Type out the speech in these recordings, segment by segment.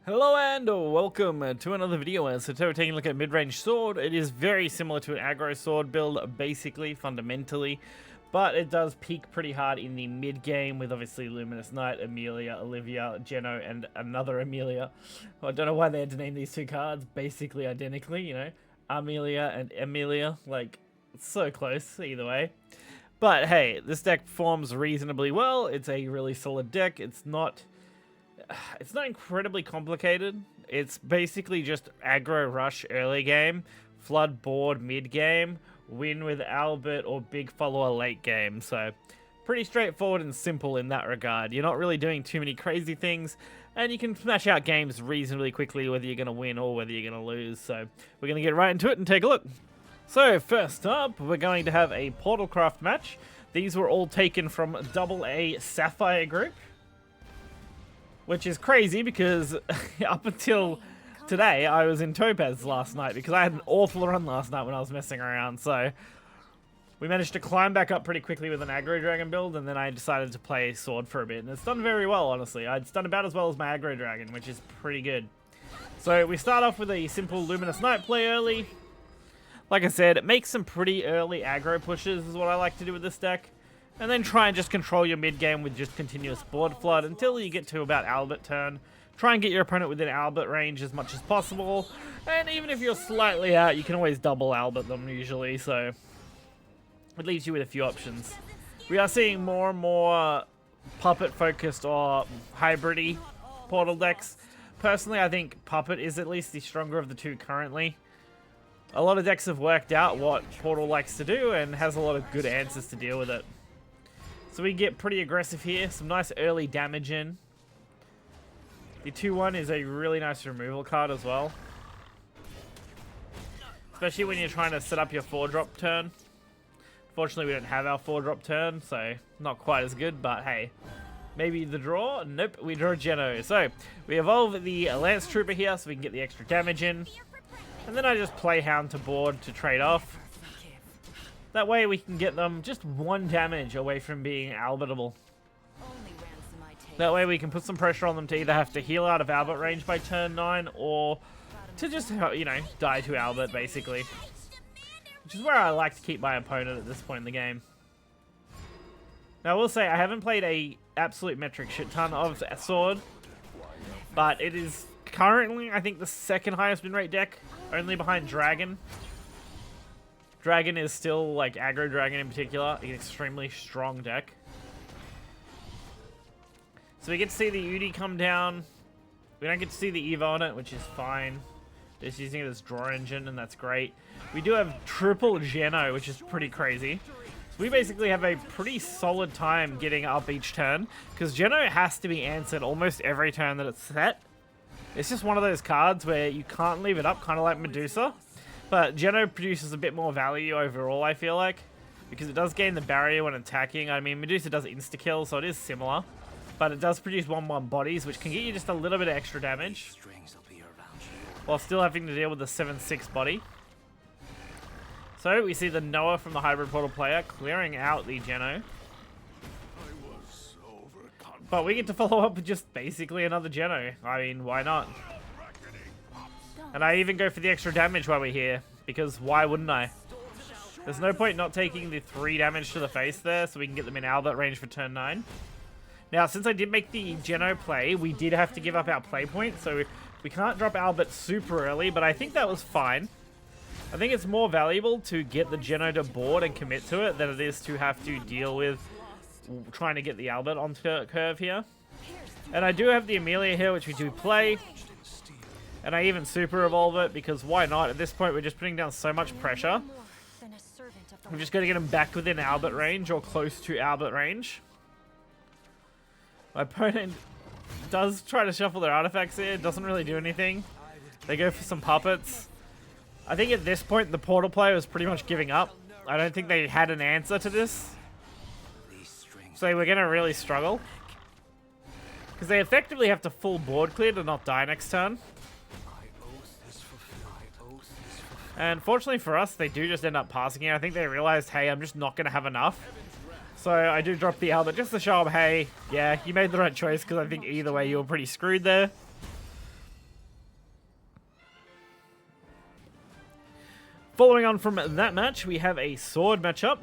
Hello and welcome to another video. So today we're taking a look at mid-range sword. It is very similar to an aggro sword build, basically, fundamentally, but it does peak pretty hard in the mid-game with obviously Luminous Knight, Amelia, Olivia, Geno, and another Amelia. I don't know why they had to name these two cards basically identically, you know, Amelia and Emilia, like, so close either way. But hey, this deck performs reasonably well. It's a really solid deck. It's not incredibly complicated. It's basically just aggro rush early game, flood board mid game, win with Albert or big follower late game. So pretty straightforward and simple in that regard. You're not really doing too many crazy things, and you can smash out games reasonably quickly whether you're going to win or whether you're going to lose. So we're going to get right into it and take a look. So first up, we're going to have a Portalcraft match. These were all taken from AA Sapphire group, which is crazy because up until today, I was in Topaz last night because I had an awful run last night when I was messing around. So we managed to climb back up pretty quickly with an aggro dragon build, and then I decided to play sword for a bit. And it's done very well, honestly. It's done about as well as my aggro dragon, which is pretty good. So we start off with a simple Luminous Knight play early. Like I said, it makes some pretty early aggro pushes is what I like to do with this deck. And then try and just control your mid game with just continuous board flood until you get to about Albert turn. Try and get your opponent within Albert range as much as possible. And even if you're slightly out, you can always double Albert them usually. So it leaves you with a few options. We are seeing more and more Puppet focused or hybrid-y Portal decks. Personally, I think Puppet is at least the stronger of the two currently. A lot of decks have worked out what Portal likes to do and has a lot of good answers to deal with it. So we get pretty aggressive here, some nice early damage in. The 2-1 is a really nice removal card as well. Especially when you're trying to set up your 4-drop turn. Fortunately, we don't have our 4-drop turn, so not quite as good, but hey. Maybe the draw? Nope, we draw Geno. So, we evolve the Lance Trooper here so we can get the extra damage in. And then I just play Hound to board to trade off. That way we can get them just 1 damage away from being Albertable. That way we can put some pressure on them to either have to heal out of Albert range by turn 9 or to just, you know, die to Albert basically. Which is where I like to keep my opponent at this point in the game. Now I will say I haven't played a absolute metric shit ton of Sword, but it is currently I think the second highest win rate deck, only behind Dragon. Dragon is still, like, aggro dragon in particular, an extremely strong deck. So we get to see the Udi come down. We don't get to see the Evo on it, which is fine. Just using it as draw engine, and that's great. We do have triple Geno, which is pretty crazy. So we basically have a pretty solid time getting up each turn, because Geno has to be answered almost every turn that it's set. It's just one of those cards where you can't leave it up, kind of like Medusa. But Geno produces a bit more value overall, I feel like, because it does gain the barrier when attacking. I mean, Medusa does insta-kill, so it is similar. But it does produce 1/1 bodies, which can get you just a little bit of extra damage, while still having to deal with the 7/6 body. So we see the Noah from the Hybrid Portal player clearing out the Geno. But we get to follow up with just basically another Geno. I mean, why not? And I even go for the extra damage while we're here, because why wouldn't I? There's no point not taking the 3 damage to the face there, so we can get them in Albert range for turn 9. Now, since I did make the Geno play, we did have to give up our play point, so we can't drop Albert super early, but I think that was fine. I think it's more valuable to get the Geno to board and commit to it than it is to have to deal with trying to get the Albert onto curve here. And I do have the Amelia here, which we do play. And I even super evolve it, because why not? At this point, we're just putting down so much pressure. I'm just going to get him back within Albert range, or close to Albert range. My opponent does try to shuffle their artifacts here, doesn't really do anything. They go for some puppets. I think at this point, the Portal player was pretty much giving up. I don't think they had an answer to this. So we're going to really struggle, because they effectively have to full board clear to not die next turn. And fortunately for us, they do just end up passing it. I think they realized, hey, I'm just not going to have enough. So I do drop the Albert just to show them, hey, yeah, you made the right choice, because I think either way you were pretty screwed there. Following on from that match, we have a sword matchup.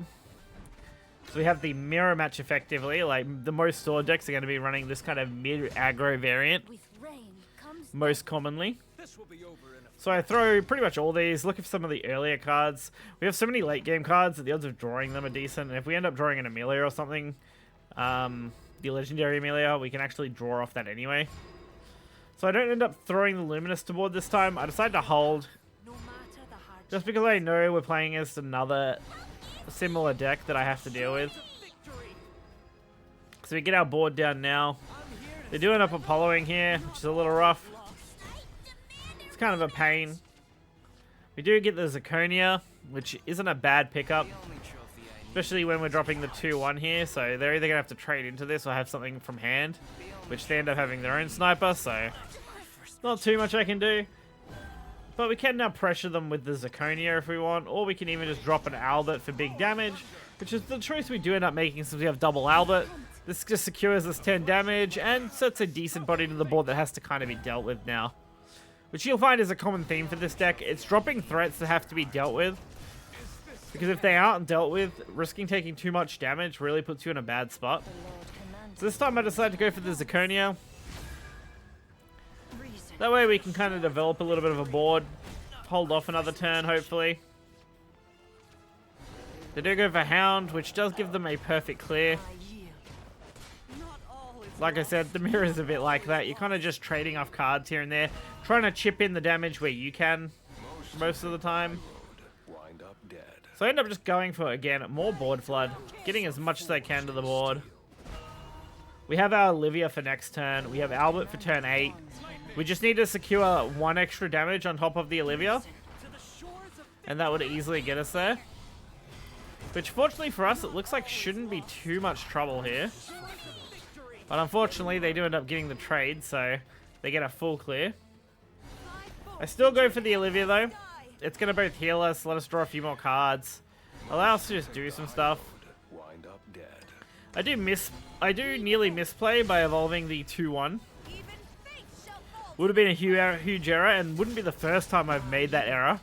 So we have the mirror match effectively. Like, the most sword decks are going to be running this kind of mid-aggro variant most commonly. So I throw pretty much all these, looking for some of the earlier cards. We have so many late game cards that the odds of drawing them are decent. And if we end up drawing an Amelia or something, the legendary Amelia, we can actually draw off that anyway. So I don't end up throwing the Luminous to board this time. I decided to hold, just because I know we're playing against another similar deck that I have to deal with. So we get our board down now. They do end up Apolloing here, which is a little rough. It's kind of a pain. We do get the Zirconia, which isn't a bad pickup, especially when we're dropping the 2-1 here. So they're either going to have to trade into this or have something from hand, which they end up having their own sniper, so not too much I can do. But we can now pressure them with the Zirconia if we want, or we can even just drop an Albert for big damage, which is the choice we do end up making since we have double Albert. This just secures us 10 damage and sets a decent body to the board that has to kind of be dealt with now. Which you'll find is a common theme for this deck. It's dropping threats that have to be dealt with. Because if they aren't dealt with, risking taking too much damage really puts you in a bad spot. So this time I decided to go for the Zirconia. That way we can kind of develop a little bit of a board. Hold off another turn, hopefully. They do go for Hound, which does give them a perfect clear. Like I said, the mirror is a bit like that. You're kind of just trading off cards here and there. Trying to chip in the damage where you can most of the time. So I end up just going for, again, more board flood. Getting as much as I can to the board. We have our Olivia for next turn. We have Albert for turn 8. We just need to secure 1 extra damage on top of the Olivia. And that would easily get us there. Which, fortunately for us, it looks like shouldn't be too much trouble here. But unfortunately, they do end up getting the trade, so they get a full clear. I still go for the Olivia, though. It's going to both heal us, let us draw a few more cards, allow us to just do some stuff. I do nearly misplay by evolving the 2-1. Would have been a huge error, and wouldn't be the first time I've made that error.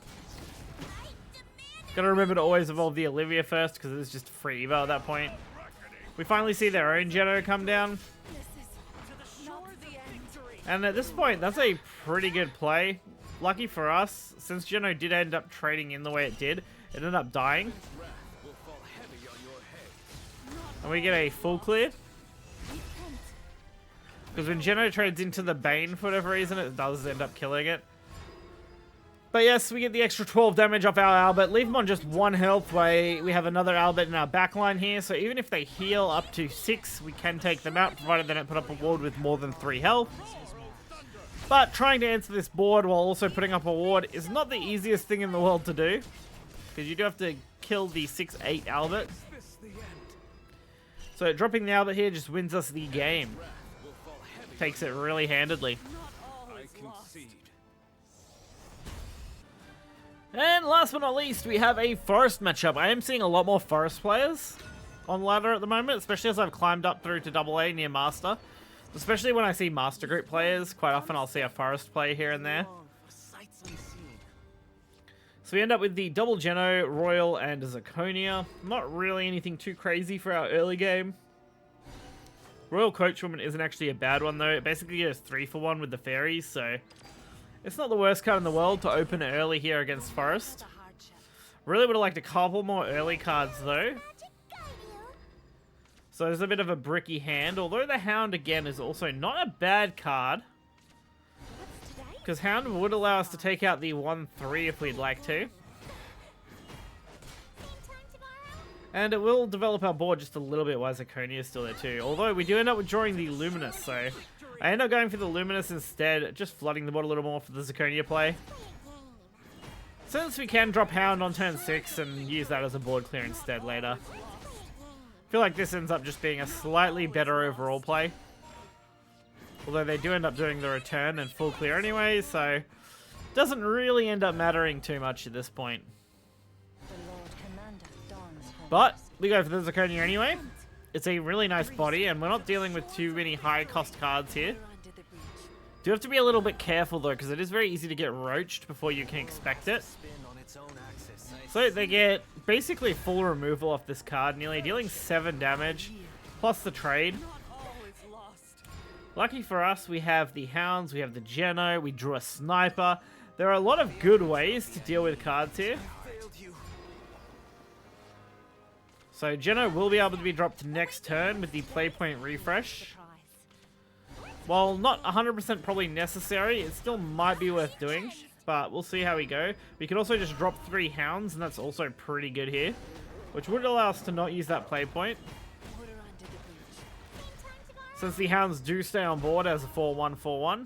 Gotta remember to always evolve the Olivia first, because it's just free evo at that point. We finally see their own Geno come down. And at this point, that's a pretty good play. Lucky for us, since Geno did end up trading in the way it did, it ended up dying. And we get a full clear. Because when Geno trades into the Bane for whatever reason, it does end up killing it. But yes, we get the extra 12 damage off our Albert. Leave him on just 1 health while we have another Albert in our backline here. So even if they heal up to 6, we can take them out, provided they don't put up a ward with more than 3 health. But trying to answer this board while also putting up a ward is not the easiest thing in the world to do. Because you do have to kill the 6-8 Albert. So dropping the Albert here just wins us the game. Takes it really handedly. And last but not least, we have a Forest matchup. I am seeing a lot more Forest players on ladder at the moment, especially as I've climbed up through to AA near Master. Especially when I see Master Group players, quite often I'll see a Forest play here and there. So we end up with the double Geno, Royal, and Zirconia. Not really anything too crazy for our early game. Royal Coachwoman isn't actually a bad one though. It basically goes 3-for-1 with the fairies, so it's not the worst card in the world to open early here against Forest. Really would have liked a couple more early cards though. So there's a bit of a bricky hand, although the Hound again is also not a bad card. Because Hound would allow us to take out the 1-3 if we'd like to. And it will develop our board just a little bit while Zirconia is still there too. Although we do end up withdrawing the Luminous, so I end up going for the Luminous instead, just flooding the board a little more for the Zirconia play. Since we can drop Hound on turn 6 and use that as a board clear instead later. I feel like this ends up just being a slightly better overall play. Although they do end up doing the return and full clear anyway, so it doesn't really end up mattering too much at this point. But we go for the Zirconia anyway. It's a really nice body, and we're not dealing with too many high-cost cards here. Do have to be a little bit careful, though, because it is very easy to get roached before you can expect it. So they get basically full removal off this card, nearly dealing 7 damage, plus the trade. Lucky for us, we have the Hounds, we have the Geno, we drew a Sniper. There are a lot of good ways to deal with cards here. So Geno will be able to be dropped next turn with the play point refresh. While not 100% probably necessary, it still might be worth doing, but we'll see how we go. We can also just drop 3 Hounds, and that's also pretty good here, which would allow us to not use that play point. Since the Hounds do stay on board as a 4-1-4-1.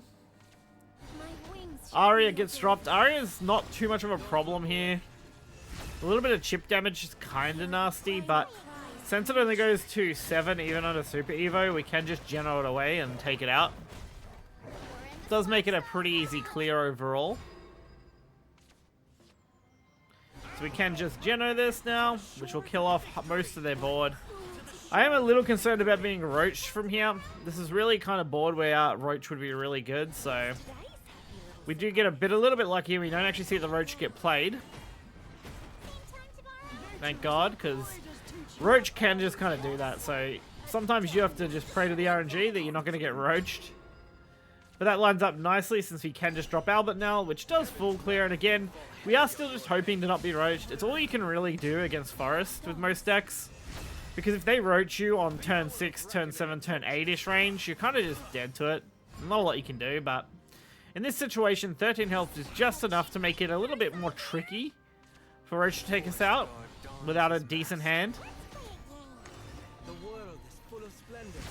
Arya gets dropped. Arya's not too much of a problem here. A little bit of chip damage is kind of nasty, but since it only goes to 7 even on a Super Evo, we can just Geno it away and take it out. It does make it a pretty easy clear overall. So we can just Geno this now, which will kill off most of their board. I am a little concerned about being roached from here. This is really kind of board where roach would be really good, so we do get a little bit lucky. We don't actually see the roach get played. Thank God, because roach can just kind of do that. So sometimes you have to just pray to the RNG that you're not going to get roached. But that lines up nicely since we can just drop Albert now, which does full clear. And again, we are still just hoping to not be roached. It's all you can really do against Forest with most decks. Because if they roach you on turn 6, turn 7, turn 8-ish range, you're kind of just dead to it. Not a lot you can do, but in this situation, 13 health is just enough to make it a little bit more tricky for Roach to take us out without a decent hand.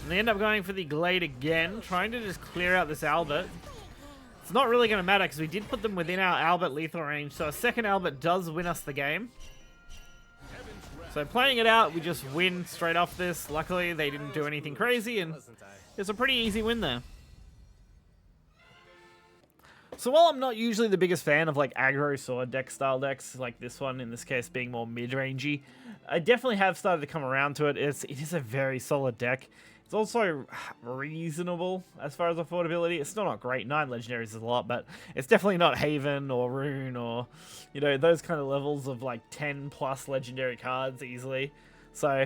And they end up going for the Glade again, trying to just clear out this Albert. It's not really going to matter because we did put them within our Albert lethal range, so a second Albert does win us the game. So playing it out, we just win straight off this. Luckily, they didn't do anything crazy, and it's a pretty easy win there. So while I'm not usually the biggest fan of like aggro sword deck style decks, like this one, in this case being more mid-rangey, I definitely have started to come around to it. It is a very solid deck. It's also reasonable as far as affordability. It's still not great. 9 legendaries is a lot, but it's definitely not Haven or Rune or, you know, those kind of levels of like 10 plus legendary cards easily. So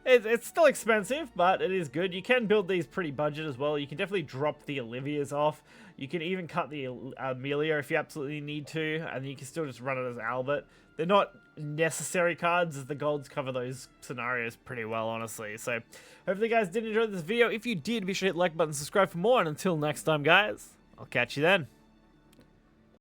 it's still expensive, but it is good. You can build these pretty budget as well. You can definitely drop the Olivias off. You can even cut the Amelia if you absolutely need to, and you can still just run it as Albert. They're not necessary cards, as the golds cover those scenarios pretty well, honestly. So, hopefully you guys did enjoy this video. If you did, be sure to hit the like button, subscribe for more, and until next time, guys, I'll catch you then.